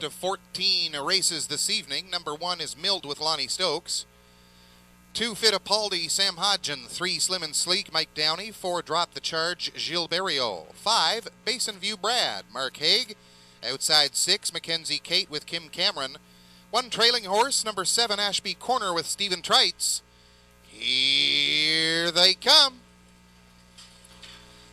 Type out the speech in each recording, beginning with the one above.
of 14 races this evening. Number 1 is Milled with Lonnie Stokes. 2, Fittipaldi, Sam Hodgin. 3, Slim and Sleek, Mike Downey. 4, Drop the Charge, Gilles Berriot. 5, Basin View Brad, Mark Haig. Outside 6, Mackenzie Kate with Kim Cameron. 1 trailing horse, number 7, Ashby Corner with Stephen Trites. Here they come.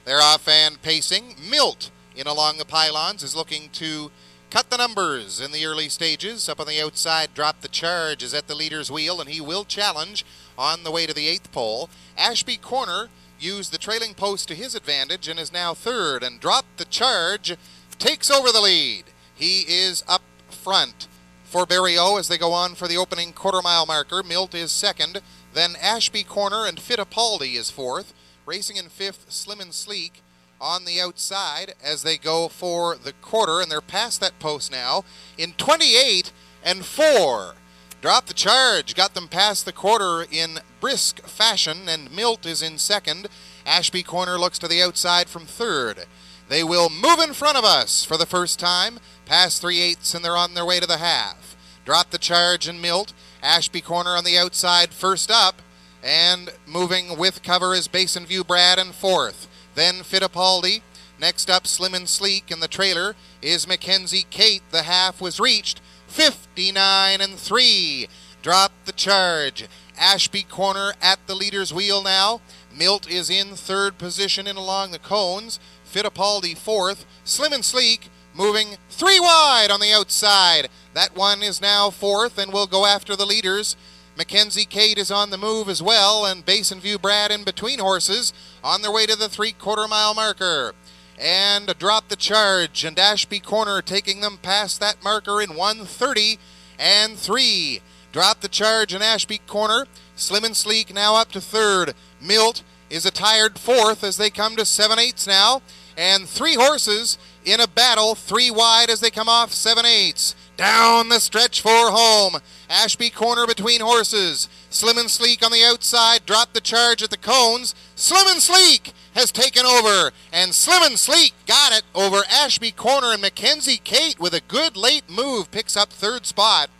They're off and pacing. Milt in along the pylons is looking to cut the numbers in the early stages. Up on the outside, Drop the Charge is at the leader's wheel, and he will challenge on the way to the 8th pole. Ashby Corner used the trailing post to his advantage and is now 3rd, and Drop the Charge takes over the lead. He is up front for Berriot as they go on for the opening quarter-mile marker. Milt is 2nd, then Ashby Corner and Fittipaldi is 4th. Racing in 5th, Slim and Sleek on the outside as they go for the quarter, and they're past that post now in 28 and 4. Drop the Charge got them past the quarter in brisk fashion, and Milt is in 2nd. Ashby Corner looks to the outside from 3rd. They will move in front of us for the first time, past 3/8, and they're on their way to the half. Drop the Charge and Milt. Ashby Corner on the outside first up, and moving with cover is Basin View Brad in 4th. Then Fittipaldi. Next up, Slim and Sleek, and the trailer is Mackenzie Kate. The half was reached, 59 and 3. Drop the Charge. Ashby Corner at the leader's wheel now. Milt is in 3rd position in along the cones. Fittipaldi 4th. Slim and Sleek moving 3 wide on the outside. That one is now 4th and will go after the leaders. Mackenzie Kate is on the move as well, and Basin View Brad in between horses on their way to the 3/4-mile marker. And Drop the Charge and Ashby Corner taking them past that marker in 1:30 and 3. Drop the Charge and Ashby Corner. Slim and Sleek now up to 3rd. Milt is a tired 4th as they come to 7/8 now. And 3 horses in a battle, 3 wide as they come off 7/8. Down the stretch for home. Ashby Corner between horses. Slim and Sleek on the outside. Drop the Charge at the cones. Slim and Sleek has taken over, and Slim and Sleek got it over Ashby Corner, and Mackenzie Kate with a good late move picks up 3rd spot.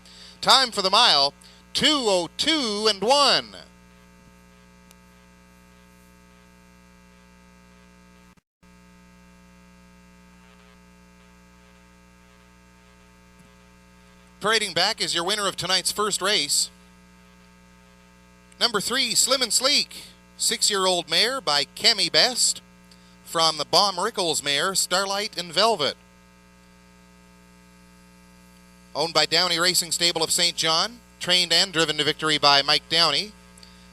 Time for the mile, 2:02 and 1. Parading back is your winner of tonight's first race. Number 3, Slim and Sleek, 6-year-old mare by Cami Best from the Baum Rickles mare, Starlight and Velvet. Owned by Downey Racing Stable of St. John, trained and driven to victory by Mike Downey.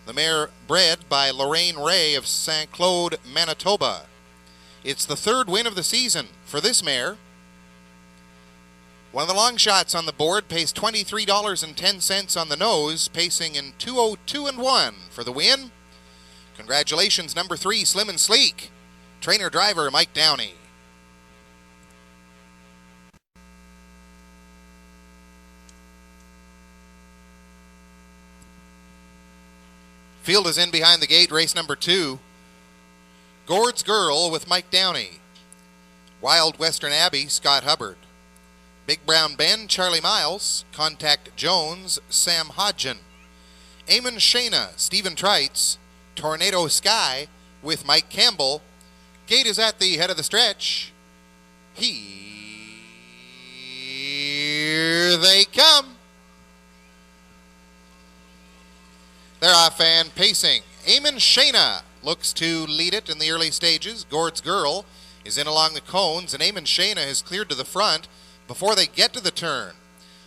The mare bred by Lorraine Ray of St. Claude, Manitoba. It's the 3rd win of the season for this mare. One of the long shots on the board pays $23.10 on the nose, pacing in 2:02 and 1 for the win. Congratulations, number 3, Slim and Sleek. Trainer-driver Mike Downey. Field is in behind the gate, race number 2. Gord's Girl with Mike Downey. Wild Western Abbey, Scott Hubbard. Big Brown Ben, Charlie Miles. Contact Jones, Sam Hodgin. Eamon Shana, Stephen Trites. Tornado Sky with Mike Campbell. Gate is at the head of the stretch. Here they come. They're off and pacing. Eamon Shana looks to lead it in the early stages. Gord's Girl is in along the cones, and Eamon Shana has cleared to the front before they get to the turn.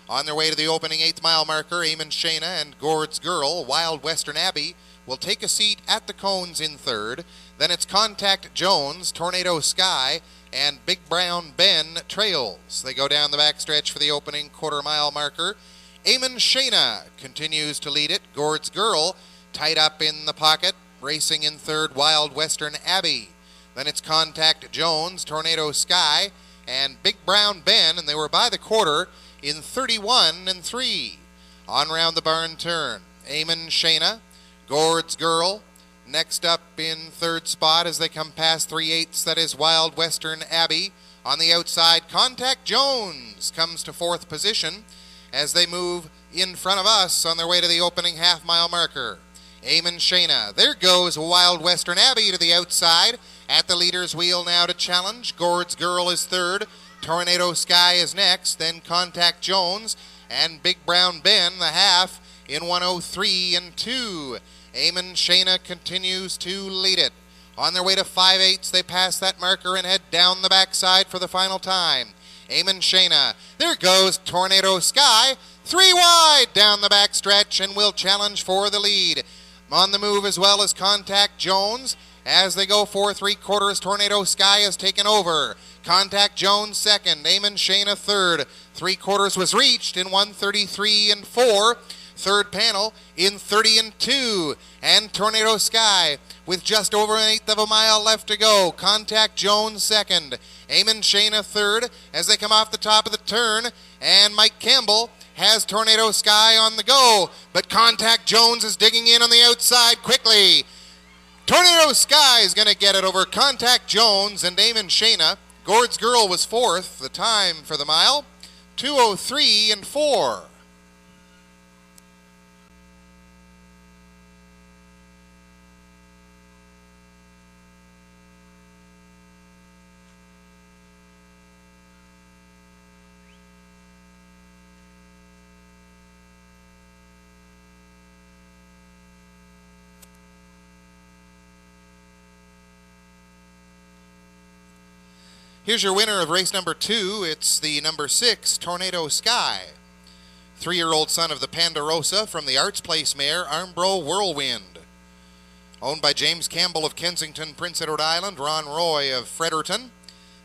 On their way to the opening 8th-mile marker, Eamon Shana and Gord's Girl, Wild Western Abbey, will take a seat at the cones in 3rd. Then it's Contact Jones, Tornado Sky, and Big Brown Ben trails. They go down the backstretch for the opening quarter-mile marker. Eamon Shana continues to lead it. Gord's Girl tied up in the pocket, racing in 3rd, Wild Western Abbey. Then it's Contact Jones, Tornado Sky, and Big Brown Ben, and they were by the quarter in 31 and 3. On round the barn turn, Eamon Shana, Gord's Girl. Next up in 3rd spot as they come past 3/8, that is Wild Western Abbey. On the outside, Contact Jones comes to 4th position as they move in front of us on their way to the opening half-mile marker. Eamon Shana. There goes Wild Western Abbey to the outside. At the leader's wheel now to challenge. Gord's Girl is 3rd. Tornado Sky is next. Then Contact Jones and Big Brown Ben, the half, in 1:03 and 2. Eamon Shana continues to lead it. On their way to 5/8, they pass that marker and head down the backside for the final time. Eamon Shana. There goes Tornado Sky. 3 wide down the back stretch and will challenge for the lead. On the move as well as Contact Jones. As they go 4 3/4, Tornado Sky has taken over. Contact Jones 2nd, Eamon Shana 3rd. 3/4 was reached in 1:33 and 4. 3rd panel in 30 and 2. And Tornado Sky with just over 1/8 of a mile left to go. Contact Jones 2nd. Eamon Shana 3rd as they come off the top of the turn. And Mike Campbell has Tornado Sky on the go. But Contact Jones is digging in on the outside quickly. Tornado Sky is going to get it over Contact Jones and Eamon Shana. Gord's Girl was 4th. The time for the mile, 2:03 and 4. Here's your winner of race number 2. It's the number 6, Tornado Sky. 3-year-old son of the Ponderosa from the Arts Place mare, Armbro Whirlwind. Owned by James Campbell of Kensington, Prince Edward Island, Ron Roy of Fredericton.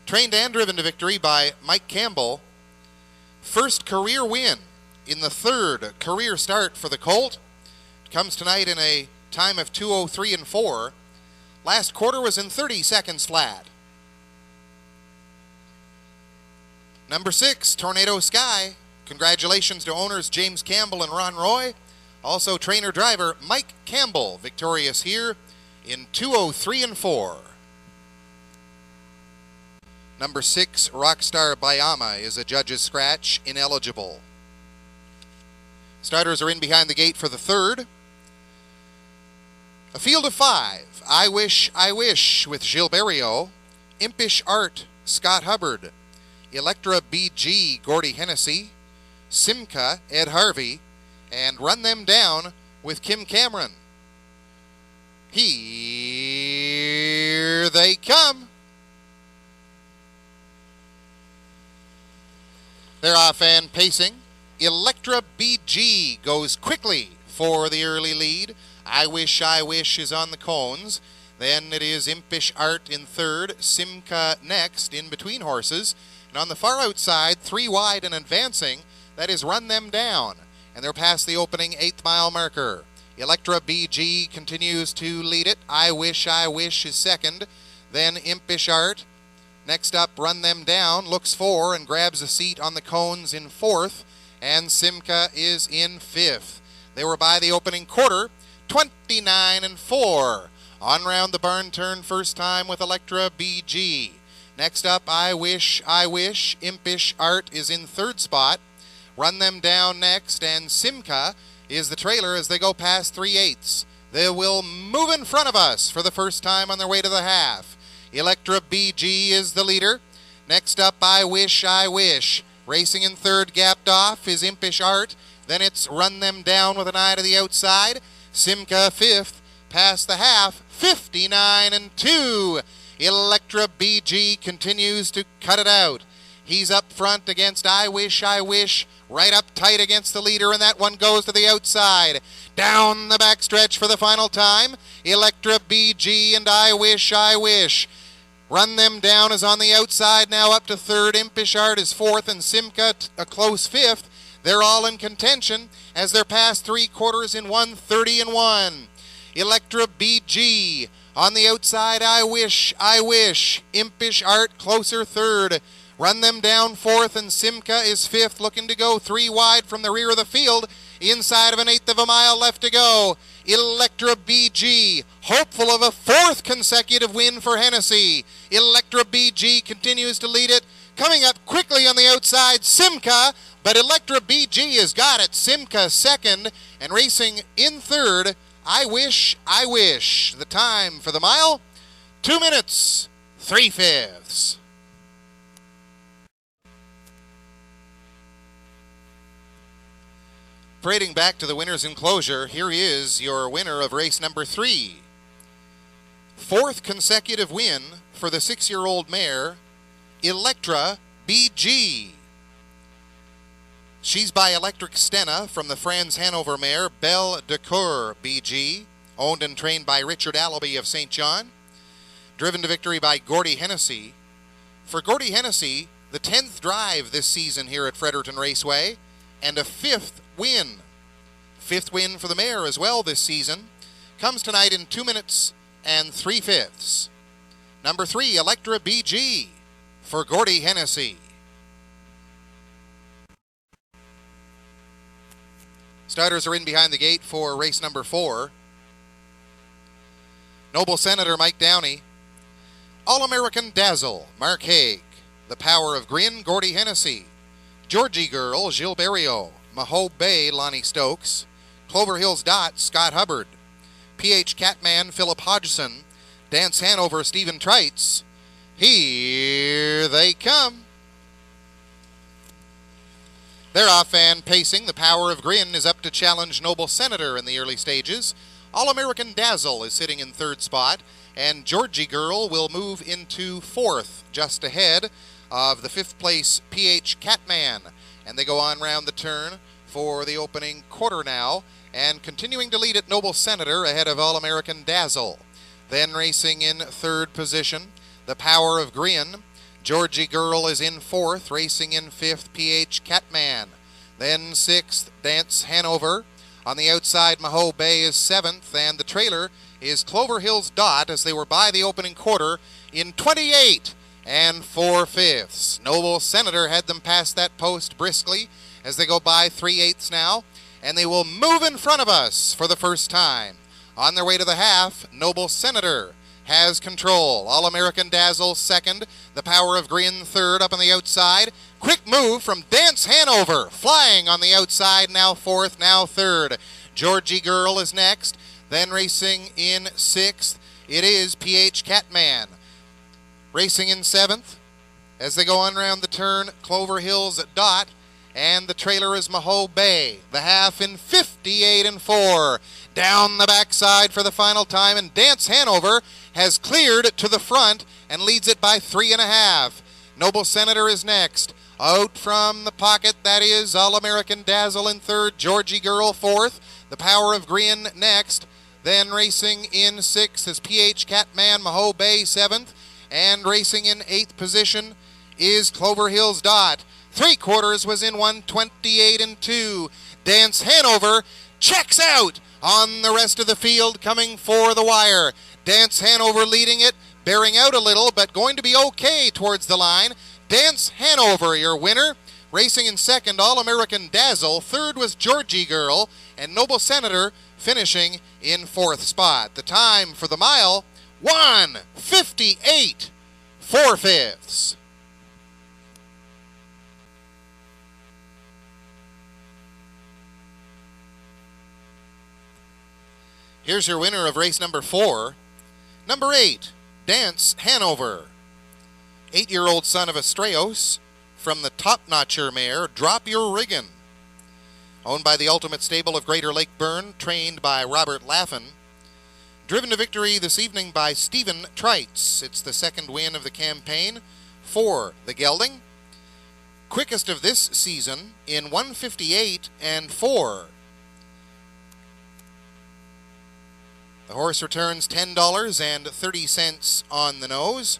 Trained and driven to victory by Mike Campbell. First career win in the 3rd career start for the colt. It comes tonight in a time of 2:03 and 4. Last quarter was in 30 seconds flat. Number 6, Tornado Sky. Congratulations to owners James Campbell and Ron Roy. Also trainer-driver Mike Campbell, victorious here in 2:03 and 4. Number 6, Rockstar Bayama is a judge's scratch, ineligible. Starters are in behind the gate for the 3rd. A field of 5. I Wish, with Gilberto. Impish Art, Scott Hubbard. Electra BG, Gordy Hennessy. Simca, Ed Harvey. And Run Them Down with Kim Cameron. Here they come. They're off and pacing. Electra BG goes quickly for the early lead. I Wish is on the cones. Then it is Impish Art in 3rd. Simca next in between horses. And on the far outside, 3 wide and advancing, that is Run Them Down. And they're past the opening 8th mile marker. Electra BG continues to lead it. I Wish is 2nd. Then Impish Art. Next up, Run Them Down, looks for and grabs a seat on the cones in 4th. And Simca is in 5th. They were by the opening quarter, 29 and 4. On round the barn turn first time with Electra BG. Next up, I Wish. Impish Art is in 3rd spot. Run Them Down next, and Simca is the trailer as they go past 3/8. They will move in front of us for the first time on their way to the half. Electra BG is the leader. Next up, I Wish. Racing in 3rd, gapped off, is Impish Art. Then it's Run Them Down with an eye to the outside. Simca 5th, past the half, 59 and 2. Electra BG continues to cut it out. He's up front against I Wish, right up tight against the leader, and that one goes to the outside. Down the backstretch for the final time. Electra BG and I Wish. Run Them Down is on the outside now up to 3rd. Impish Art is 4th, and Simca a close 5th. They're all in contention as they're past 3/4 in 1:30 and 1. Electra BG on the outside, I Wish. Impish Art closer 3rd. Run them down fourth, and Simca is fifth, looking to go 3 wide from the rear of the field. Inside of an eighth of a mile left to go. Electra BG, hopeful of a 4th consecutive win for Hennessy. Electra BG continues to lead it. Coming up quickly on the outside, Simca, but Electra BG has got it. Simca second, and racing in third, I Wish, I Wish. The time for the mile, 2 minutes, 3/5. Parading back to the winner's enclosure, here is your winner of race number 3. 4th consecutive win for the 6-year-old mare, Electra BG. She's by Electric Stena from the Franz Hanover mare, Belle de Coeur BG, owned and trained by Richard Allaby of St. John, driven to victory by Gordy Hennessy. For Gordy Hennessy, the 10th drive this season here at Fredericton Raceway, and a 5th win. 5th win for the mare as well this season. Comes tonight in 2 minutes and 3/5. Number 3, Electra BG for Gordy Hennessy. Starters are in behind the gate for race number 4. Noble Senator Mike Downey. All-American Dazzle, Mark Haig. The Power of Grin, Gordy Hennessy. Georgie Girl, Gilles Berriot. Maho Bay, Lonnie Stokes. Clover Hills Dot, Scott Hubbard. PH Catman, Philip Hodgson. Dance Hanover, Stephen Treitz. Here they come. They're off and pacing. The Power of Grin is up to challenge Noble Senator in the early stages. All-American Dazzle is sitting in 3rd spot, and Georgie Girl will move into 4th, just ahead of the 5th place PH Catman. And they go on round the turn for the opening quarter now, and continuing to lead at Noble Senator ahead of All-American Dazzle. Then racing in 3rd position, the Power of Grin. Georgie Girl is in 4th, racing in 5th, PH Catman. Then 6th, Dance Hanover. On the outside, Maho Bay is 7th, and the trailer is Clover Hills Dot as they were by the opening quarter in 28 and 4/5. Noble Senator had them past that post briskly as they go by 3/8 now, and they will move in front of us for the first time. On their way to the half, Noble Senator has control. All-American Dazzle second, the Power of Grin third up on the outside. Quick move from Dance Hanover, flying on the outside, now 4th, now 3rd. Georgie Girl is next, then racing in 6th, it is PH Catman. Racing in 7th, as they go on around the turn, Clover Hills Dot, and the trailer is Maho Bay. The half in 58 and 4. Down the backside for the final time, and Dance Hanover has cleared to the front and leads it by 3.5. Noble Senator is next. Out from the pocket, that is All-American Dazzle in 3rd, Georgie Girl 4th, the Power of Grin next. Then racing in 6th is PH Catman, Maho Bay 7th, and racing in 8th position is Clover Hills Dot. 3/4 was in 1:28 and 2. Dance Hanover checks out on the rest of the field, coming for the wire. Dance Hanover leading it, bearing out a little, but going to be okay towards the line. Dance Hanover, your winner. Racing in 2nd, All-American Dazzle. 3rd was Georgie Girl, and Noble Senator finishing in 4th spot. The time for the mile, 1:58 4/5. Here's your winner of race number 4. Number 8, Dance Hanover. 8-year-old son of Estrellos from the top-notcher mare, Drop Your Riggin'. Owned by the Ultimate Stable of Greater Lakeburn, trained by Robert Laffin. Driven to victory this evening by Stephen Treitz. It's the 2nd win of the campaign for the gelding. Quickest of this season in 1:58 and 4. The horse returns $10.30 on the nose.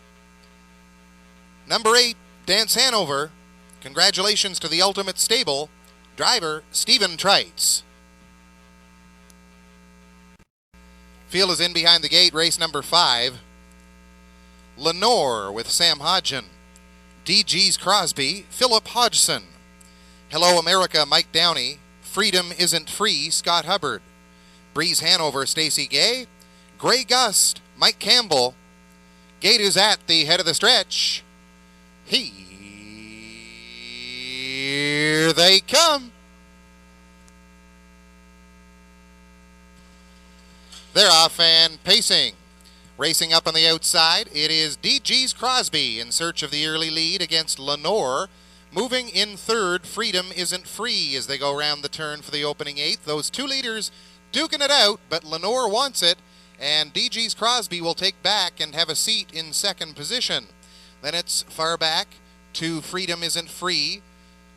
Number 8, Dance Hanover. Congratulations to the Ultimate Stable. Driver, Stephen Treitz. Field is in behind the gate, race number 5. Lenore with Sam Hodgen. DG's Crosby, Philip Hodgson. Hello America, Mike Downey. Freedom Isn't Free, Scott Hubbard. Breeze Hanover, Stacy Gay. Grey Gust, Mike Campbell. Gate is at the head of the stretch. Here they come. They're off and pacing. Racing up on the outside, it is DG's Crosby in search of the early lead against Lenore. Moving in third, Freedom Isn't Free as they go around the turn for the opening eighth. Those two leaders duking it out, but Lenore wants it, and DG's Crosby will take back and have a seat in second position. Then it's far back to Freedom Isn't Free.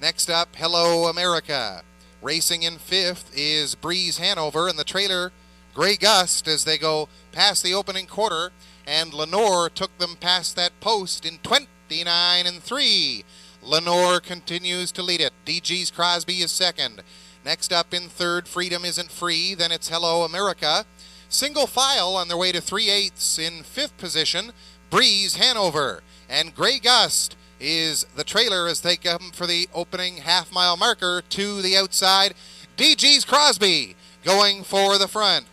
Next up, Hello America. Racing in fifth is Breeze Hanover and the trailer Grey Gust as they go past the opening quarter, and Lenore took them past that post in 29 and 3. Lenore continues to lead it. DG's Crosby is second. Next up in third, Freedom Isn't Free. Then it's Hello America. Single file on their way to 3/8 in fifth position, Breeze Hanover. And Grey Gust is the trailer as they come for the opening half-mile marker to the outside. DG's Crosby going for the front.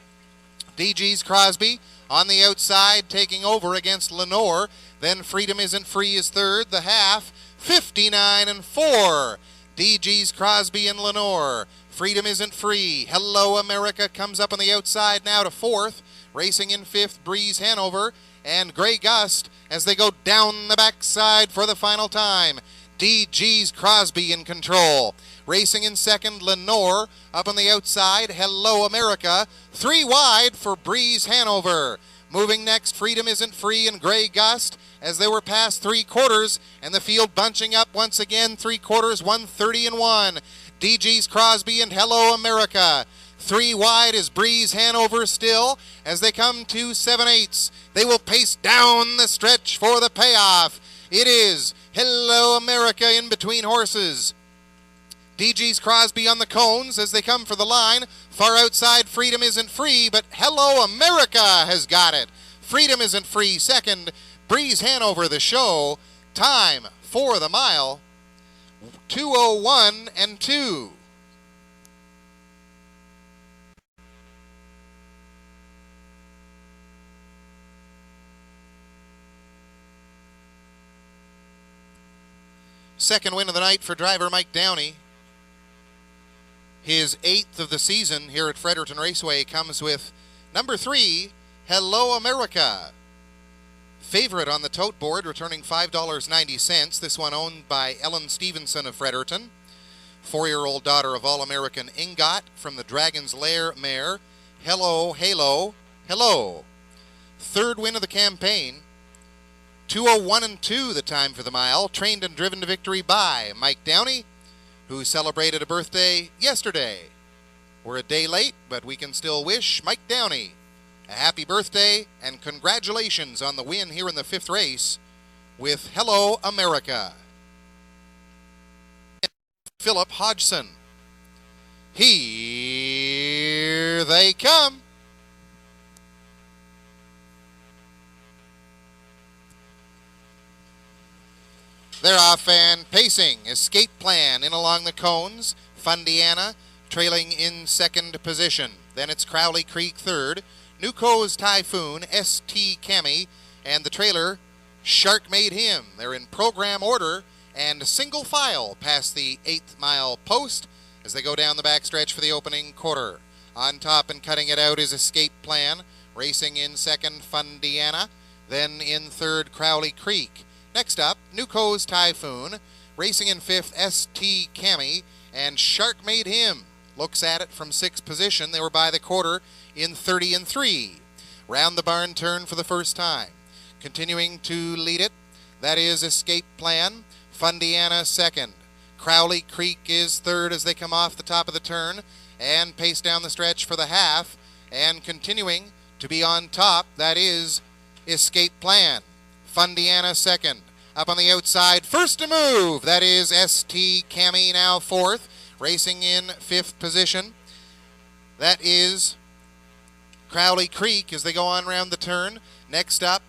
DG's Crosby on the outside taking over against Lenore. Then Freedom Isn't Free is third. The half, 59 and 4. DG's Crosby and Lenore. Freedom Isn't Free. Hello America comes up on the outside now to fourth. Racing in fifth, Breeze Hanover and Grey Gust as they go down the backside for the final time. DG's Crosby in control. Racing in second, Lenore. Up on the outside, Hello America. 3 wide for Breeze Hanover. Moving next, Freedom Isn't Free and Grey Gust as they were past 3/4, and the field bunching up once again, 3/4, 130 and 1. DG's Crosby and Hello America. 3 wide is Breeze Hanover still as they come to 7/8. They will pace down the stretch for the payoff. It is Hello America in between horses. DG's Crosby on the cones as they come for the line. Far outside, Freedom Isn't Free, but Hello America has got it. Freedom Isn't Free second. Breeze Hanover the show. Time for the mile, 2:01 and 2. Second win of the night for driver Mike Downey. His 8th of the season here at Fredericton Raceway comes with number 3, Hello America. Favorite on the tote board, returning $5.90. This one owned by Ellen Stevenson of Fredericton. 4-year-old daughter of All-American Ingot from the Dragon's Lair mare. Hello, Halo, Hello. Third win of the campaign. 2:01 and 2 the time for the mile. Trained and driven to victory by Mike Downey, who celebrated a birthday yesterday. We're a day late, but we can still wish Mike Downey a happy birthday and congratulations on the win here in the 5th race with Hello America. Philip Hodgson. Here they come. They're off and pacing. Escape Plan in along the cones. Fundiana trailing in second position. Then it's Crowley Creek third. Nuco's Typhoon, ST Cami, and the trailer Shark Made Him. They're in program order and single file past the 8th mile post as they go down the backstretch for the opening quarter. On top and cutting it out is Escape Plan. Racing in second, Fundiana. Then in third, Crowley Creek. Next up, Nuco's Typhoon. Racing in fifth, ST Cami, and Shark Made Him. Looks at it from 6th position. They were by the quarter in 30 and 3. Round the barn turn for the first time. Continuing to lead it, that is Escape Plan. Fundiana second. Crowley Creek is third as they come off the top of the turn and pace down the stretch for the half. And continuing to be on top, that is Escape Plan. Fundiana second. Up on the outside, first to move, that is ST Cami now fourth. Racing in 5th position, that is Crowley Creek as they go on round the turn. Next up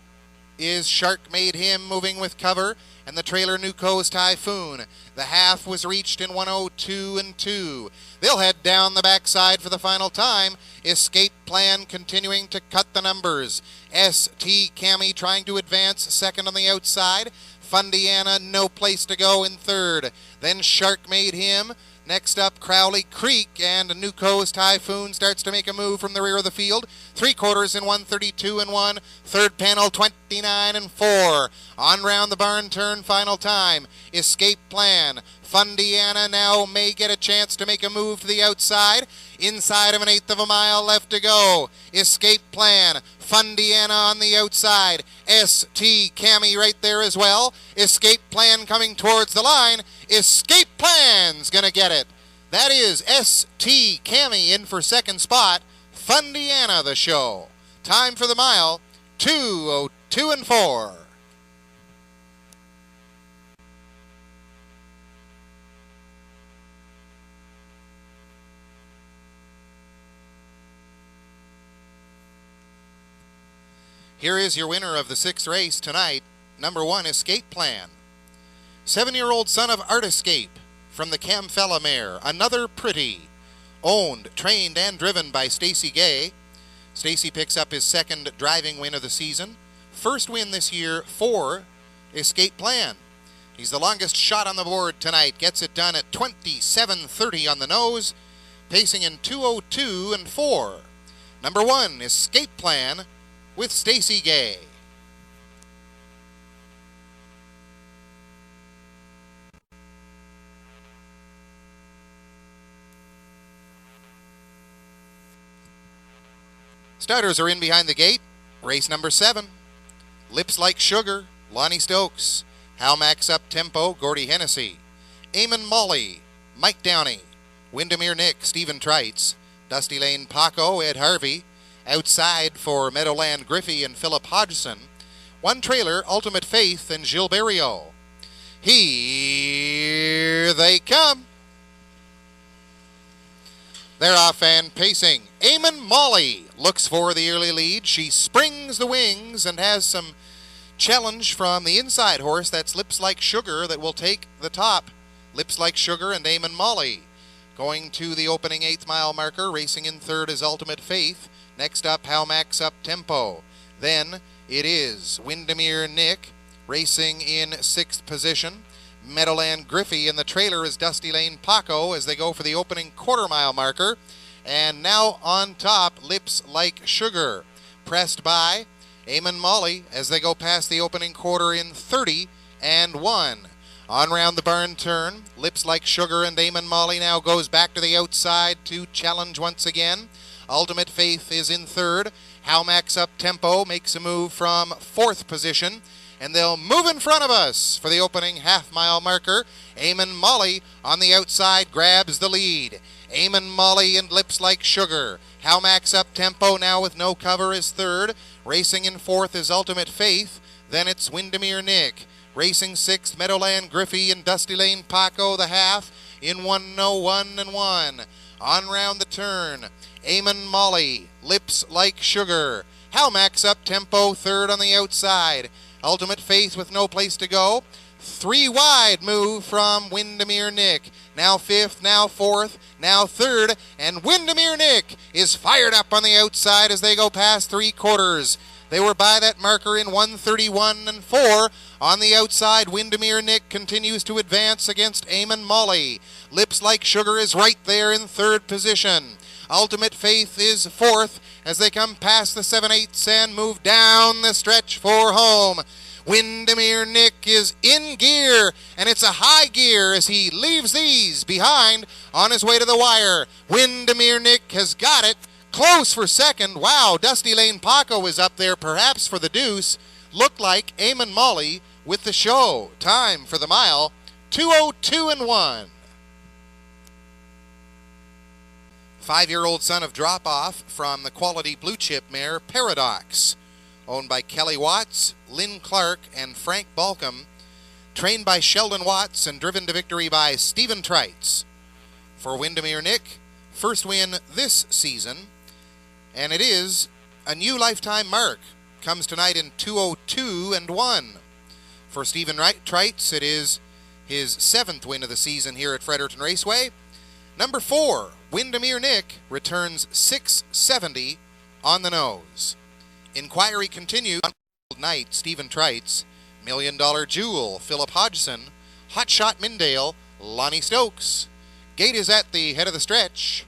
is Shark Made Him moving with cover, and the trailer Nuco's Typhoon. The half was reached in 1:02 and 2. They'll head down the backside for the final time. Escape Plan continuing to cut the numbers. ST Cami trying to advance second on the outside. Fundiana no place to go in third. Then Shark made him. Next up, Crowley Creek, and Nuco's Typhoon starts to make a move from the rear of the field. 3/4 in 1:32 and 1. Third panel 29 and 4. On round the barn turn, final time. Escape Plan. Fundiana now may get a chance to make a move to the outside. Inside of 1/8 of a mile left to go. Escape Plan. Fundiana on the outside. ST Cami right there as well. Escape Plan coming towards the line. Escape Plan's gonna get it. That is ST Cami in for second spot. Fundiana the show. Time for the mile, 2:02 and 4. Here is your winner of the 6th race tonight. Number 1, Escape Plan. 7-year-old son of Art Escape from the Camfella mare, Another Pretty. Owned, trained, and driven by Stacy Gay. Stacy picks up his second driving win of the season. First win this year for Escape Plan. He's the longest shot on the board tonight. Gets it done at 27:30 on the nose. Pacing in 2:02 and 4. Number 1, Escape Plan with Stacy Gay. Starters are in behind the gate. Race number 7. Lips Like Sugar, Lonnie Stokes. Hal Max Up Tempo, Gordy Hennessy. Eamon Molly, Mike Downey. Windermere Nick, Stephen Trites. Dusty Lane Paco, Ed Harvey. Outside for Meadowland Griffey and Philip Hodgson. One trailer, Ultimate Faith and Gilles Berriot. Here they come. They're off and pacing. Eamon Molly looks for the early lead. She springs the wings and has some challenge from the inside horse. That's Lips Like Sugar that will take the top. Lips Like Sugar and Eamon Molly. Going to the opening 8th mile marker. Racing in third is Ultimate Faith. Next up, Hal Max Up Tempo. Then it is Windermere Nick racing in 6th position. Meadowland Griffey, and the trailer is Dusty Lane Paco as they go for the opening quarter-mile marker. And now on top, Lips Like Sugar, pressed by Eamon Molly as they go past the opening quarter in 30 and 1. On round the barn turn, Lips Like Sugar and Eamon Molly now goes back to the outside to challenge once again. Ultimate Faith is in third. Hal Max Up Tempo makes a move from 4th position. And they'll move in front of us for the opening half-mile marker. Eamon Molly on the outside grabs the lead. Eamon Molly and Lips Like Sugar. Hal Max Up Tempo now with no cover is third. Racing in 4th is Ultimate Faith. Then it's Windermere Nick. Racing 6th, Meadowland Griffey and Dusty Lane Paco the half in 1:01 and 1. On round the turn, Eamon Molly, Lips Like Sugar. Hal Max Up Tempo third on the outside. Ultimate Faith with no place to go. 3 wide move from Windermere Nick. Now 5th, now 4th, now 3rd, and Windermere Nick is fired up on the outside as they go past 3/4. They were by that marker in 1:31 and 4. On the outside, Windermere Nick continues to advance against Eamon Molly. Lips Like Sugar is right there in 3rd position. Ultimate Faith is 4th as they come past the 7/8 and move down the stretch for home. Windermere Nick is in gear, and it's a high gear as he leaves these behind on his way to the wire. Windermere Nick has got it. Close for second. Wow, Dusty Lane Paco is up there perhaps for the deuce. Looked like Eamon Molly with the show. Time for the mile, 2:02 and 1. 5-year-old son of Drop Off from the quality blue chip mare Paradox. Owned by Kelly Watts, Lynn Clark, and Frank Balcom. Trained by Sheldon Watts and driven to victory by Stephen Trites. For Windermere Nick, first win this season. And it is a new lifetime mark. Comes tonight in 2:02 and 1. For Stephen Trites, it is his 7th win of the season here at Fredericton Raceway. Number 4, Windermere Nick, returns 670 on the nose. Inquiry continued. Night, Stephen Trites, $1 Million Jewel, Philip Hodgson, Hotshot Mindale, Lonnie Stokes. Gate is at the head of the stretch.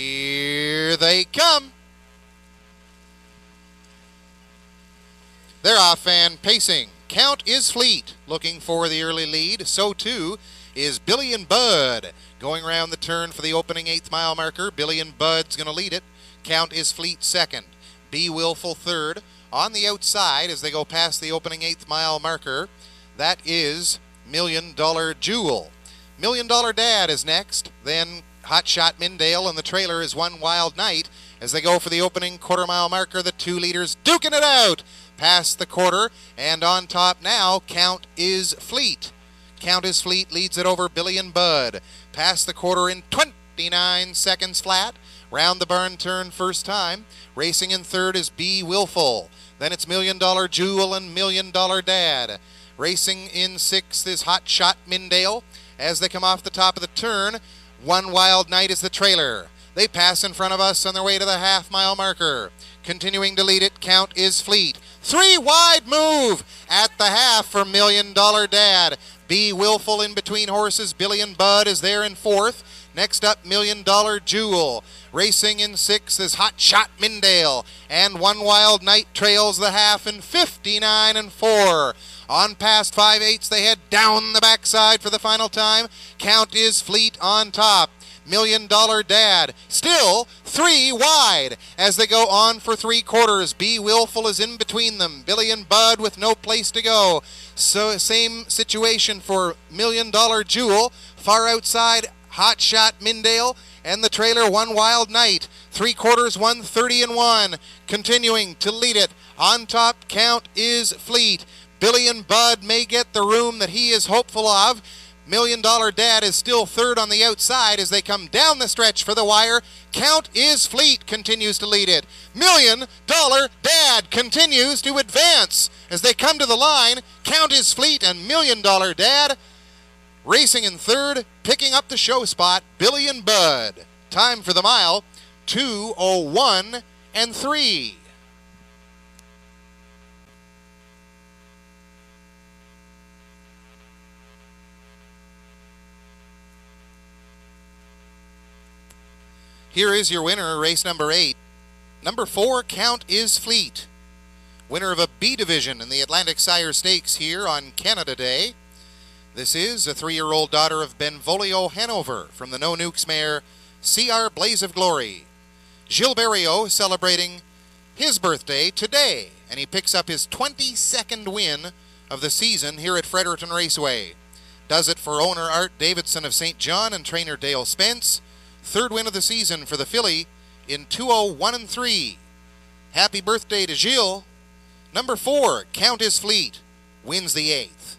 Here they come. They're off and pacing. Count is Fleet, looking for the early lead. So too is Billy and Bud, going around the turn for the opening 8th mile marker. Billy and Bud's going to lead it. Count is Fleet second. Be Willful third. On the outside, as they go past the opening 8th mile marker, that is $1 Million Jewel. $1 Million Dad is next. Then Hotshot Mindale, and the trailer is One Wild Night. As they go for the opening quarter-mile marker, the 2 leaders duking it out past the quarter, and on top now, Count is Fleet. Count is Fleet leads it over Billy and Bud. Past the quarter in 29 seconds flat. Round the barn turn first time. Racing in third is Be Willful. Then it's $1 Million Jewel and $1 Million Dad. Racing in sixth is Hotshot Mindale. As they come off the top of the turn, One Wild Night is the trailer. They pass in front of us on their way to the half-mile marker. Continuing to lead it, Count is Fleet. 3 wide move at the half for $1 Million Dad. Be Willful in between horses. Billy and Bud is there in fourth. Next up, $1 Million Jewel. Racing in sixth is Hotshot Mindale. And One Wild Night trails the half in 59 and 4. On past 5/8, they head down the backside for the final time. Count is Fleet on top. $1 Million Dad still 3 wide as they go on for 3/4. Be Willful is in between them. Billy and Bud with no place to go. So same situation for $1 Million Jewel. Far outside, Hotshot Mindale and the trailer One Wild Night. 3/4, 130 and 1. Continuing to lead it. On top, Count is Fleet. Billy and Bud may get the room that he is hopeful of. $1 Million Dad is still third on the outside as they come down the stretch for the wire. Count is Fleet continues to lead it. $1 Million Dad continues to advance as they come to the line. Count is Fleet and $1 Million Dad racing in third, picking up the show spot, Billy and Bud. Time for the mile, 2:01 and 3. Here is your winner, race number 8. Number 4, Count is Fleet. Winner of a B division in the Atlantic Sire Stakes here on Canada Day. This is a 3-year-old daughter of Benvolio Hanover from the No Nukes mare CR Blaze of Glory. Gilles Barriot celebrating his birthday today, and he picks up his 22nd win of the season here at Fredericton Raceway. Does it for owner Art Davidson of St. John and trainer Dale Spence. 3rd win of the season for the filly in 2:01 and 3. Happy birthday to Gilles. Number 4, Count is Fleet, wins the 8th.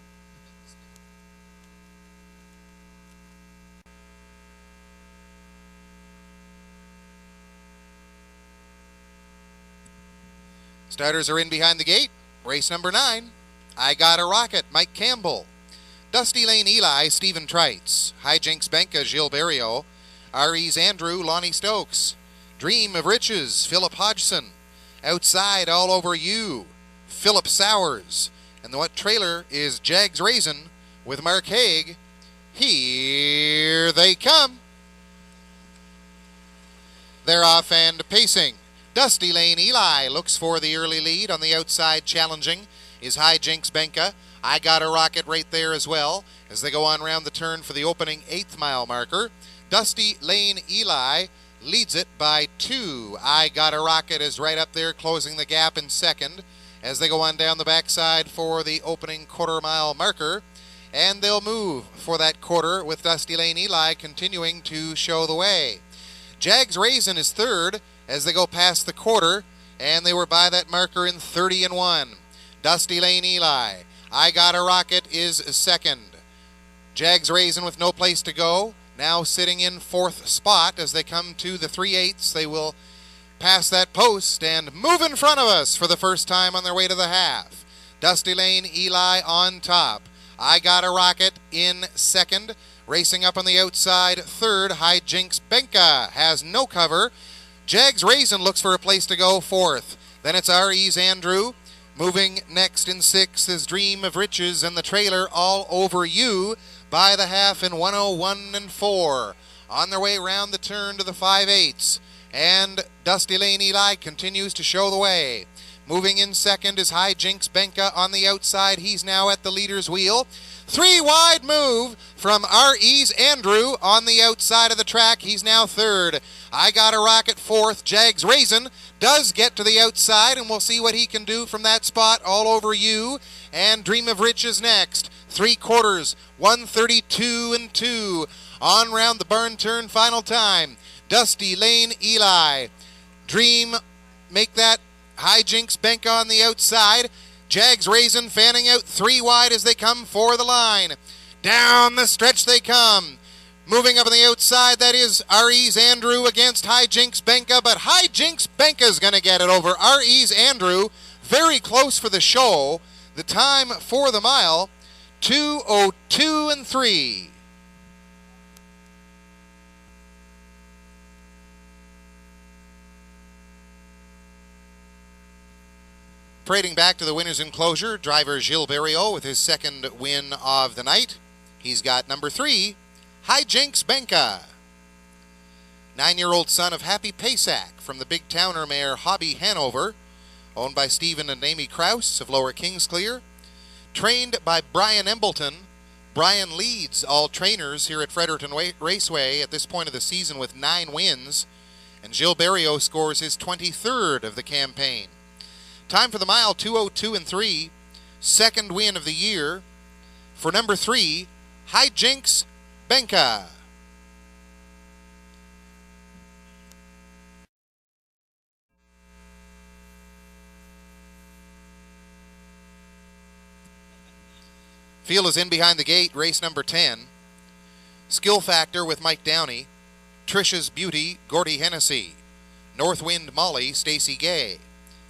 Starters are in behind the gate. Race number 9, I Got a Rocket, Mike Campbell. Dusty Lane Eli, Stephen Trites. Hijinks Benka, Gilles Barriot. R.E.'s Andrew, Lonnie Stokes. Dream of Riches, Philip Hodgson. Outside All Over You, Philip Sowers. And the what trailer is Jags Raisin with Mark Haig. Here they come. They're off and pacing. Dusty Lane Eli looks for the early lead. On the outside challenging is Hijinks Benka. I Got a Rocket right there as well as they go on around the turn for the opening 8th mile marker. Dusty Lane Eli leads it by 2. I Got a Rocket is right up there closing the gap in second as they go on down the backside for the opening quarter-mile marker. And they'll move for that quarter with Dusty Lane Eli continuing to show the way. Jags Raisin is third as they go past the quarter, and they were by that marker in 30 and 1. Dusty Lane Eli. I Got a Rocket is second. Jags Raisin with no place to go, now sitting in 4th spot as they come to the 3/8. They will pass that post and move in front of us for the first time on their way to the half. Dusty Lane Eli on top. I Got a Rocket in second. Racing up on the outside, third. Hijinks Benka has no cover. Jags Raisin looks for a place to go, fourth. Then it's R.E.'s Andrew. Moving next in sixth is Dream of Riches and the trailer All Over You by the half in 101 and 4. On their way round the turn to the 5/8. And Dusty Lane Eli continues to show the way. Moving in second is Hijinks Benka on the outside. He's now at the leader's wheel. 3 wide move from R.E.'s Andrew on the outside of the track. He's now third. I Got a Rocket fourth. Jags Raisin does get to the outside, and we'll see what he can do from that spot. All Over You and Dream of Riches next. 3/4, 132 and 2. On round the barn turn, final time. Dusty Lane Eli. Dream make that. Hijinks Benka on the outside. Jags Raisin fanning out 3 wide as they come for the line. Down the stretch they come. Moving up on the outside, that is R.E.'s Andrew against Hijinks Benka, but Hijinks Benka's going to get it over R.E.'s Andrew. Very close for the show. The time for the mile, 2:02 and 3. Parading back to the winner's enclosure, driver Gilles Berriot with his second win of the night. He's got number 3, Hijinks Benka. 9-year-old son of Happy Paysack from the big towner mare Hobby Hanover, owned by Stephen and Amy Krause of Lower Kingsclear. Trained by Brian Embleton. Brian leads all trainers here at Fredericton Raceway at this point of the season with 9 wins, and Gilles Berriot scores his 23rd of the campaign. Time for the mile, 2:02 and 3. Second win of the year for number 3, Hijinks Benka. Field is in behind the gate, race number 10. Skill Factor with Mike Downey. Trisha's Beauty, Gordy Hennessy. Northwind Molly, Stacy Gay.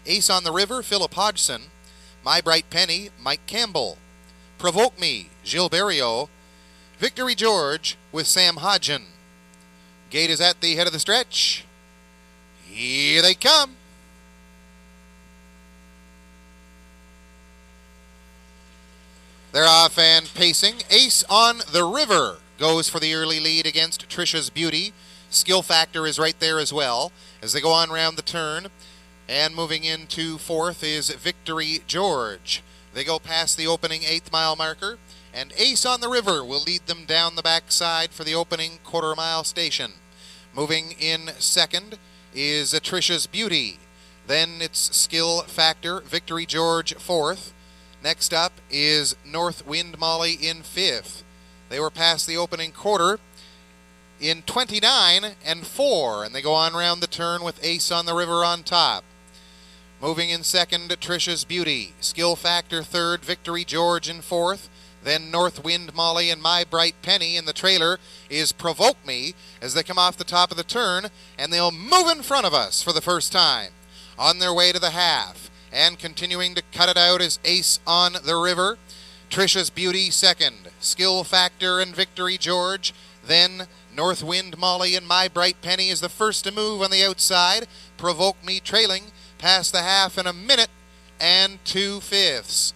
Ace on the River, Philip Hodgson. My Bright Penny, Mike Campbell. Provoke Me, Gilles Berriot. Victory George with Sam Hodgen. Gate is at the head of the stretch. Here they come. They're off and pacing. Ace on the River goes for the early lead against Trisha's Beauty. Skill Factor is right there as well as they go on round the turn. And moving into fourth is Victory George. They go past the opening 8th mile marker, and Ace on the River will lead them down the backside for the opening quarter-mile station. Moving in second is Trisha's Beauty. Then it's Skill Factor, Victory George fourth. Next up is Northwind Molly in fifth. They were past the opening quarter in 29 and 4, and they go on round the turn with Ace on the River on top. Moving in second, Trisha's Beauty. Skill Factor third, Victory George in fourth. Then Northwind Molly and My Bright Penny, and the trailer is Provoke Me as they come off the top of the turn, and they'll move in front of us for the first time. On their way to the half, and continuing to cut it out is Ace on the River. Trisha's Beauty second, Skill Factor and Victory George. Then Northwind Molly and My Bright Penny is the first to move on the outside. Provoke Me trailing past the half in 1 minute and 2/5.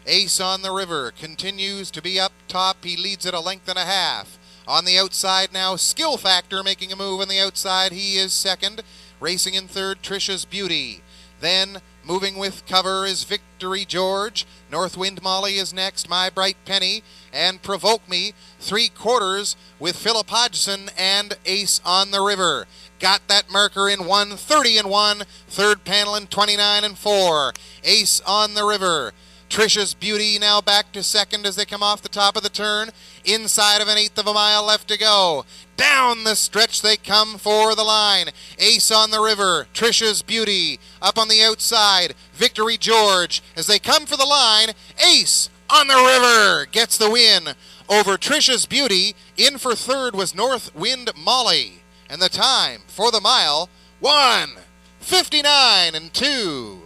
Ace on the River continues to be up top. He leads at 1.5 lengths. On the outside now, Skill Factor making a move on the outside. He is second. Racing in third, Trisha's Beauty. Then moving with cover is Victory George. Northwind Molly is next, My Bright Penny, and Provoke Me. 3/4 with Philip Hodgson and Ace on the River. Got that marker in 1:30 and 1. Third panel in 29 and 4. Ace on the River. Trisha's Beauty now back to second as they come off the top of the turn. Inside of 1/8 of a mile left to go. Down the stretch they come for the line. Ace on the River. Trisha's Beauty up on the outside. Victory George as they come for the line. Ace on the River gets the win over Trisha's Beauty. In for third was Northwind Molly. And the time for the mile, 1:59 and 2.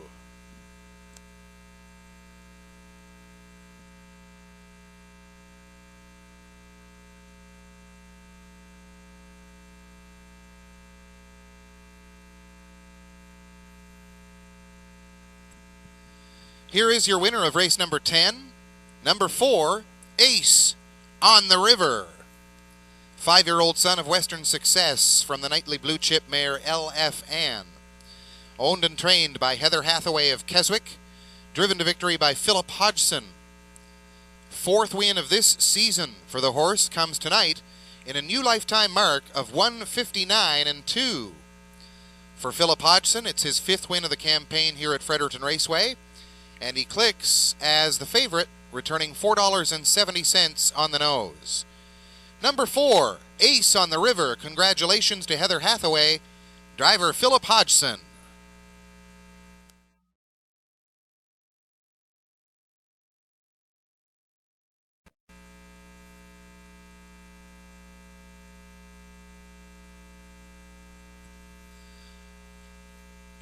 Here is your winner of race number 10, number 4, Ace on the River. 5-year-old son of Western Success from the nightly blue chip mare LF Ann. Owned and trained by Heather Hathaway of Keswick. Driven to victory by Philip Hodgson. 4th win of this season for the horse comes tonight in a new lifetime mark of 1:59.2. For Philip Hodgson, it's his 5th win of the campaign here at Fredericton Raceway, and he clicks as the favorite, returning $4.70 on the nose. Number 4, Ace on the River. Congratulations to Heather Hathaway, driver Philip Hodgson.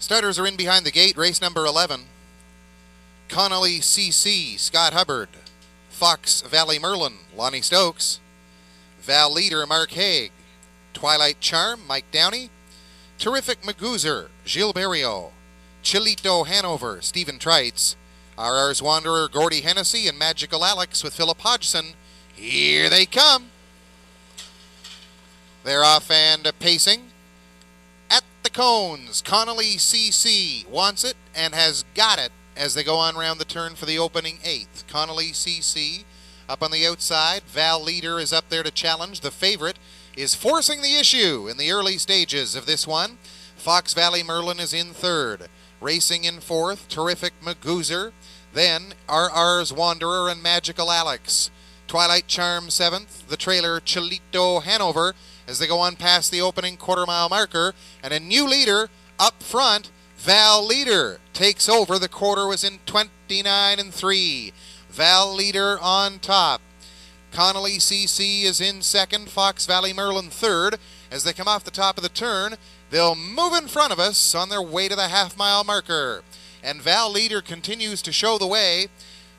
Starters are in behind the gate. Race number 11. Connolly CC, Scott Hubbard. Fox Valley Merlin, Lonnie Stokes. Val Leader, Mark Haig. Twilight Charm, Mike Downey. Terrific Magoozer, Gilles Berriot. Chilito Hanover, Stephen Trites. RR's Wanderer, Gordy Hennessy, and Magical Alex with Philip Hodgson. Here they come. They're off and pacing. At the cones, Connolly CC wants it and has got it as they go on round the turn for the opening 8th. Connolly CC up on the outside. Val Leader is up there to challenge. The favorite is forcing the issue in the early stages of this one. Fox Valley Merlin is in 3rd. Racing in 4th, Terrific Magoozer. Then RR's Wanderer and Magical Alex. Twilight Charm 7th. The trailer Chilito Hanover as they go on past the opening quarter-mile marker. And a new leader up front, Val Leader, takes over. The quarter was in 29.3. Val Leader on top. Connolly CC is in 2nd. Fox Valley Merlin 3rd. As they come off the top of the turn, they'll move in front of us on their way to the half-mile marker. And Val Leader continues to show the way,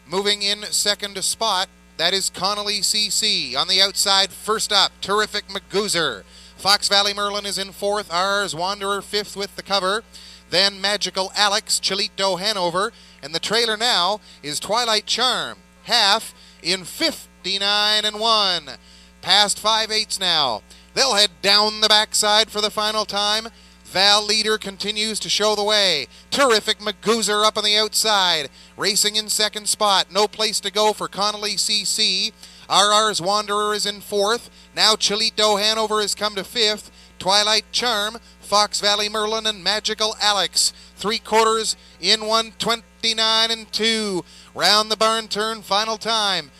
moving in 2nd spot. That is Connolly CC. On the outside, first up, Terrific Magoozer. Fox Valley Merlin is in 4th. R's Wanderer 5th with the cover. Then Magical Alex, Chilito Hanover. And the trailer now is Twilight Charm. Half in 59.1. Past 5/8 now. They'll head down the backside for the final time. Val Leader continues to show the way. Terrific Magoozer up on the outside. Racing in 2nd spot. No place to go for Connolly CC. RR's Wanderer is in 4th. Now Chilito Hanover has come to 5th. Twilight Charm, Fox Valley Merlin, and Magical Alex. 3/4 in 1:29.2. Round the barn turn, final time.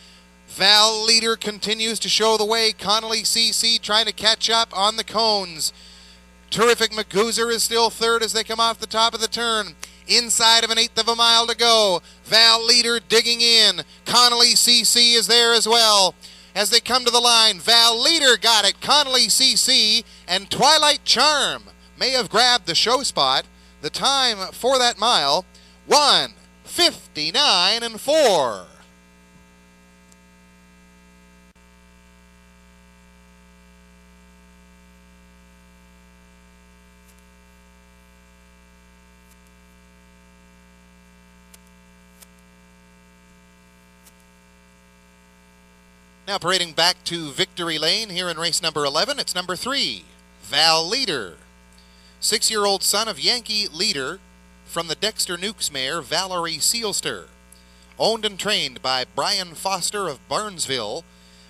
Val Leader continues to show the way. Connolly CC trying to catch up on the cones. Terrific Magoozer is still 3rd as they come off the top of the turn. Inside of an 1/8 of a mile to go. Val Leader digging in. Connolly CC is there as well. As they come to the line, Val Leader got it. Connolly CC and Twilight Charm may have grabbed the show spot. The time for that mile, 1:59.4. Now parading back to victory lane here in race number 11, it's number 3, Val Leader. 6-year-old son of Yankee Leader from the Dexter Nukes mare Valerie Sealster. Owned and trained by Brian Foster of Barnesville.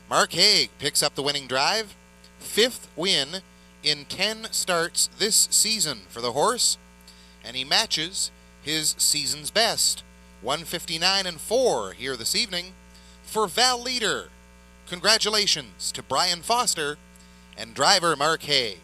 Mark Haig picks up the winning drive. 5th win in 10 starts this season for the horse. And he matches his season's best. 1:59.4 here this evening for Val Leader. Congratulations to Brian Foster and driver Mark Haig.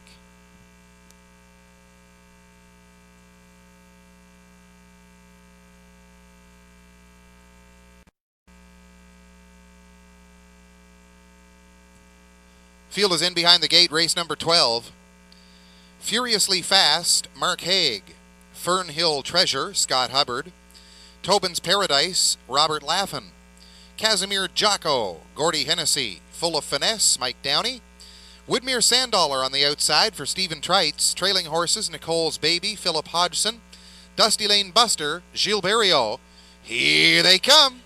Field is in behind the gate, race number 12. Furiously Fast, Mark Haig. Fernhill Treasure, Scott Hubbard. Tobin's Paradise, Robert Laffin. Casimir Jocko, Gordy Hennessy. Full of Finesse, Mike Downey. Woodmere Sandollar on the outside for Stephen Trites. Trailing Horses, Nicole's Baby, Philip Hodgson. Dusty Lane Buster, Gilles Berriot. Here they come.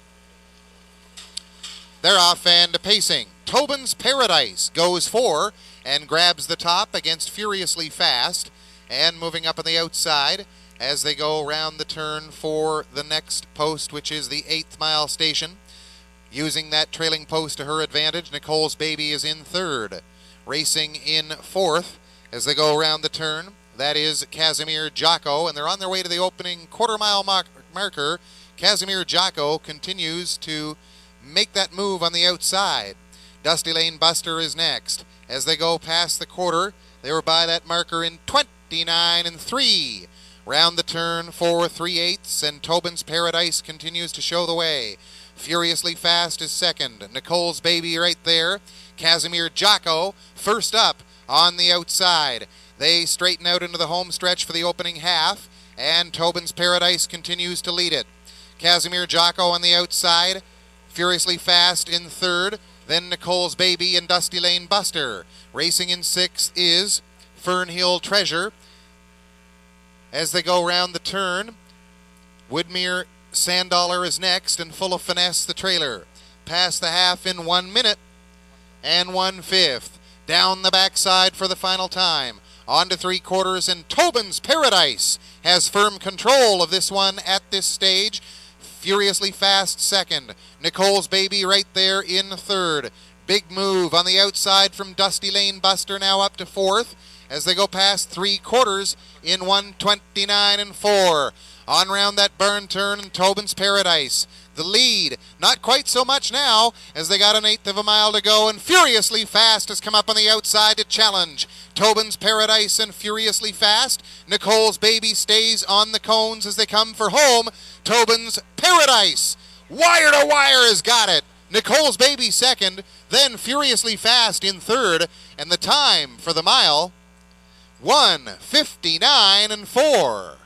They're off and pacing. Tobin's Paradise goes 4 and grabs the top against Furiously Fast, and moving up on the outside as they go around the turn for the next post, which is the 8th mile station. Using that trailing post to her advantage, Nicole's Baby is in 3rd. Racing in 4th as they go around the turn, that is Casimir Jocko, and they're on their way to the opening quarter-mile marker. Casimir Jocko continues to make that move on the outside. Dusty Lane Buster is next. As they go past the quarter, they were by that marker in 29 and 3. Round the turn for 3/8, and Tobin's Paradise continues to show the way. Furiously Fast is second. Nicole's Baby right there. Casimir Jocko first up on the outside. They straighten out into the home stretch for the opening half, and Tobin's Paradise continues to lead it. Casimir Jocko on the outside. Furiously Fast in 3rd. Then Nicole's Baby and Dusty Lane Buster. Racing in 6th is Fernhill Treasure. As they go round the turn, Woodmere Sandollar is next, and Full of Finesse the trailer. Past the half in 1 minute and 1/5. Down the backside for the final time. On to 3/4, and Tobin's Paradise has firm control of this one at this stage. Furiously Fast second. Nicole's Baby right there in 3rd. Big move on the outside from Dusty Lane Buster, now up to 4th as they go past 3/4 in 1:29 and 4. On round that burn turn, and Tobin's Paradise. The lead, not quite so much now, as they got 1/8 of a mile to go, and Furiously Fast has come up on the outside to challenge. Tobin's Paradise and Furiously Fast. Nicole's Baby stays on the cones as they come for home. Tobin's Paradise, wire to wire, has got it. Nicole's Baby second, then Furiously Fast in 3rd, and the time for the mile, 1:59 and 4.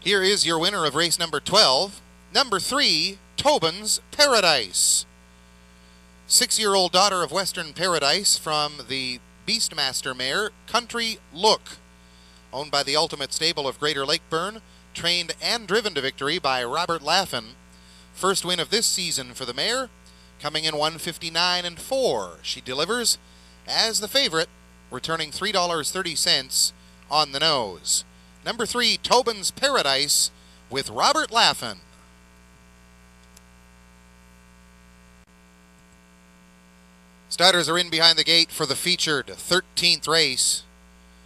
Here is your winner of race number 12, number 3, Tobin's Paradise. 6-year-old daughter of Western Paradise from the Beastmaster mare, Country Look. Owned by the Ultimate Stable of Greater Lakeburn, trained and driven to victory by Robert Laffin. First win of this season for the mare, coming in 1:59 and 4. She delivers as the favorite, returning $3.30 on the nose. Number 3, Tobin's Paradise with Robert Laffin. Starters are in behind the gate for the featured 13th race.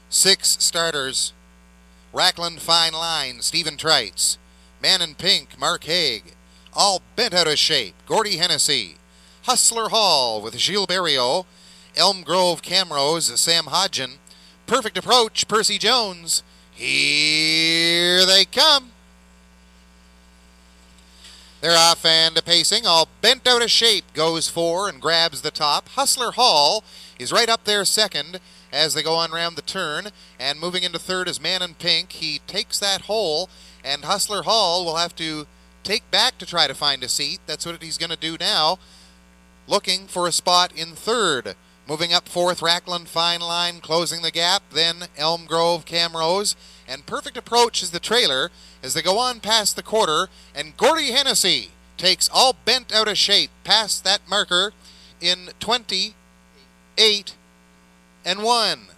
6 starters. Rackland Fine Line, Stephen Trites. Man in Pink, Mark Haig. All Bent Out of Shape, Gordy Hennessy. Hustler Hall with Gilles Berriot. Elm Grove Camrose, Sam Hodgen. Perfect Approach, Percy Jones. Here they come. They're off and pacing. All Bent Out of Shape goes 4 and grabs the top. Hustler Hall is right up there second as they go on round the turn. And moving into 3rd is Man in Pink. He takes that hole, and Hustler Hall will have to take back to try to find a seat. That's what he's going to do now, looking for a spot in 3rd. Moving up 4th, Rackland Fine Line closing the gap, then Elm Grove Camrose, and Perfect Approach is the trailer as they go on past the quarter, and Gordy Hennessy takes All Bent Out of Shape past that marker in 28 and 1.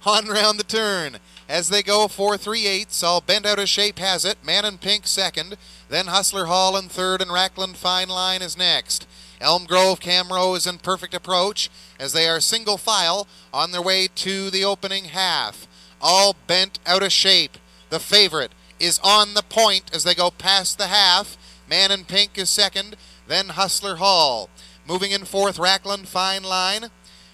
On round the turn as they go for 3/8, All Bent Out of Shape has it, Man in Pink second, then Hustler Hall in 3rd, and Rackland Fine Line is next. Elm Grove Camrose and Perfect Approach as they are single file on their way to the opening half. All Bent Out of Shape, the favorite, is on the point as they go past the half. Man in Pink is second, then Hustler Hall. Moving in 4th, Rackland Fine Line,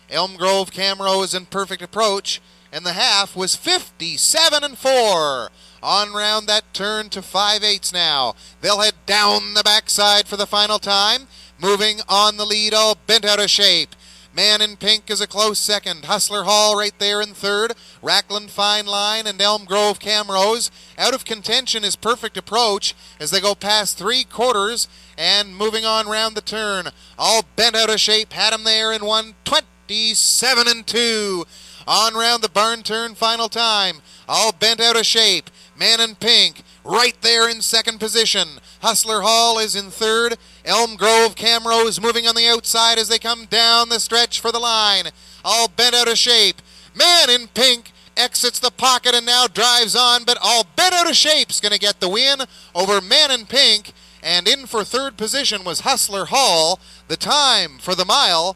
Elm Grove Camrose and Perfect Approach, and the half was 57 and 4. On round that turn to 5/8 now. They'll head down the backside for the final time. Moving on the lead, All Bent Out of Shape. Man in Pink is a close second. Hustler Hall right there in 3rd. Rackland Fine Line and Elm Grove Camrose. Out of contention is Perfect Approach as they go past 3/4 and moving on round the turn. All Bent Out of Shape had him there in 1:20 57-2. On round the barn turn, final time. All bent out of shape. Man in Pink right there in second position. Hustler Hall is in third. Elm Grove Camrose moving on the outside as they come down the stretch for the line. All bent out of shape. Man in Pink exits the pocket and now drives on, but All bent out of shape's going to get the win over Man in Pink. And in for third position was Hustler Hall. The time for the mile,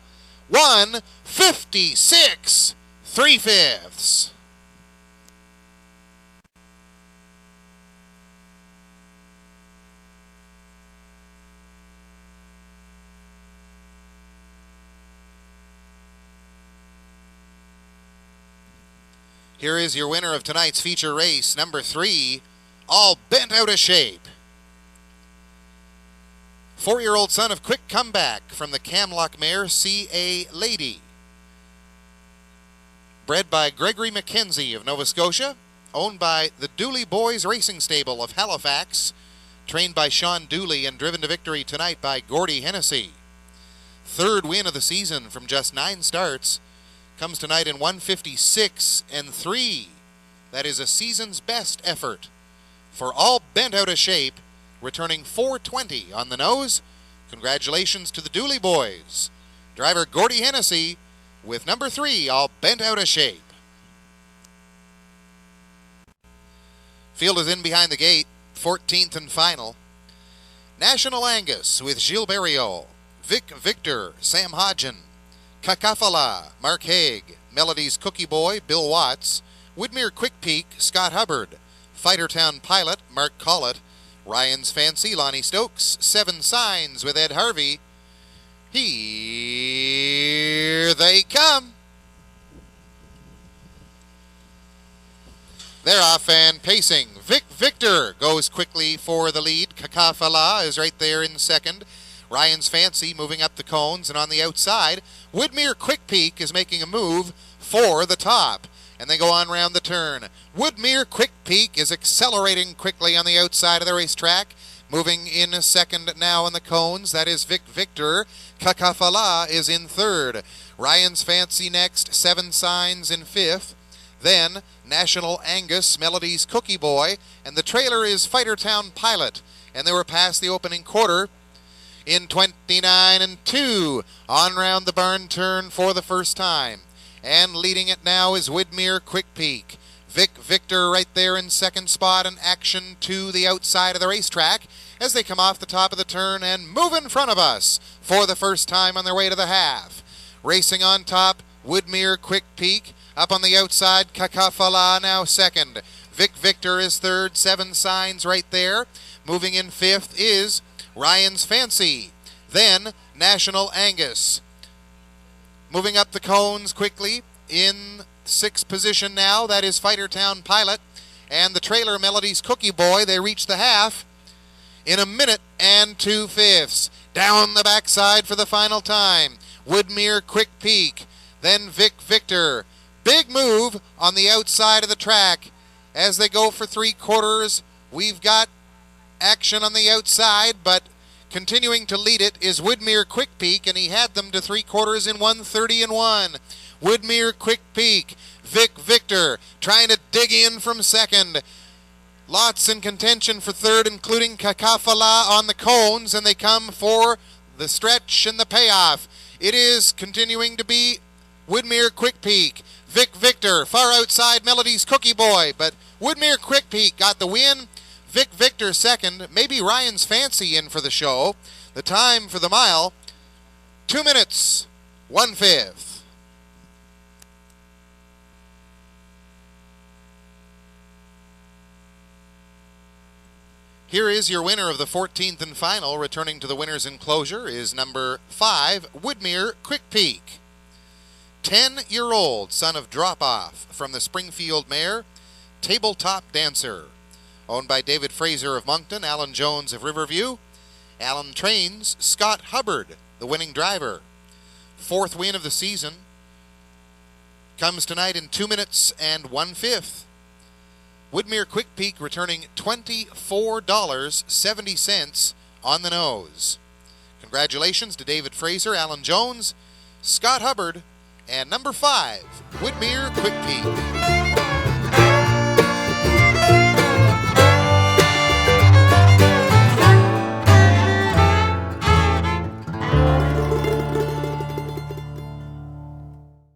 1:56 3/5. Here is your winner of tonight's feature race, number 3, All Bent Out of Shape. 4-year-old son of Quick Comeback from the Camlock mare C.A. Lady. Bred by Gregory McKenzie of Nova Scotia, owned by the Dooley Boys Racing Stable of Halifax, trained by Sean Dooley and driven to victory tonight by Gordy Hennessy. Third win of the season from just 9 starts. Comes tonight in 1:56 3. That is a season's best effort for All Bent Out of Shape, returning 4:20 on the nose. Congratulations to the Dooley Boys. Driver Gordy Hennessy with number 3, All Bent Out of Shape. Field is in behind the gate, 14th and final. National Angus with Gilles Barriot, Vic Victor, Sam Hodgen, Kakafala, Mark Haig, Melody's Cookie Boy, Bill Watts, Woodmere Quick Peak, Scott Hubbard, Fightertown Pilot, Mark Collett, Ryan's Fancy, Lonnie Stokes, Seven Signs with Ed Harvey. Here they come. They're off and pacing. Vic Victor goes quickly for the lead. Kakafala is right there in second. Ryan's Fancy moving up the cones, and on the outside, Woodmere Quick Peak is making a move for the top. And they go on round the turn. Woodmere Quick Peak is accelerating quickly on the outside of the racetrack. Moving in second now on the cones, that is Vic Victor. Kakafala is in third. Ryan's Fancy next, Seven Signs in fifth. Then National Angus, Melody's Cookie Boy, and the trailer is Fightertown Pilot. And they were past the opening quarter in 29-2 on round the barn turn for the first time. And leading it now is Woodmere Quick Peak. Vic Victor right there in second spot, and action to the outside of the racetrack as they come off the top of the turn and move in front of us for the first time on their way to the half. Racing on top, Woodmere Quick Peak. Up on the outside, Kakafala now second. Vic Victor is third, Seven Signs right there. Moving in fifth is Ryan's Fancy. Then National Angus. Moving up the cones quickly in sixth position now, that is Fightertown Pilot. And the trailer Melody's Cookie Boy, they reach the half in 1 minute and 2/5. Down the backside for the final time, Woodmere Quick Peak. Then Vic Victor. Big move on the outside of the track. As they go for 3/4, we've got action on the outside, but continuing to lead it is Woodmere Quick Peak, and he had them to 3/4 in 1:30-1. Woodmere Quick Peak, Vic Victor trying to dig in from second. Lots in contention for third, including Kakafala on the cones, and they come for the stretch and the payoff. It is continuing to be Woodmere Quick Peak. Vic Victor far outside Melody's Cookie Boy, but Woodmere Quick Peak got the win. Vic Victor second, maybe Ryan's Fancy in for the show. The time for the mile, 2 minutes, 1/5. Here is your winner of the 14th and final. Returning to the winner's enclosure is number 5, Woodmere Quick Peak. 10-year-old son of Drop Off from the Springfield mare, Tabletop Dancer. Owned by David Fraser of Moncton, Alan Jones of Riverview. Alan trains Scott Hubbard, the winning driver. 4th win of the season. Comes tonight in 2 minutes and 1/5. Woodmere Quick Peak returning $24.70 on the nose. Congratulations to David Fraser, Alan Jones, Scott Hubbard, and number 5, Woodmere Quick Peak.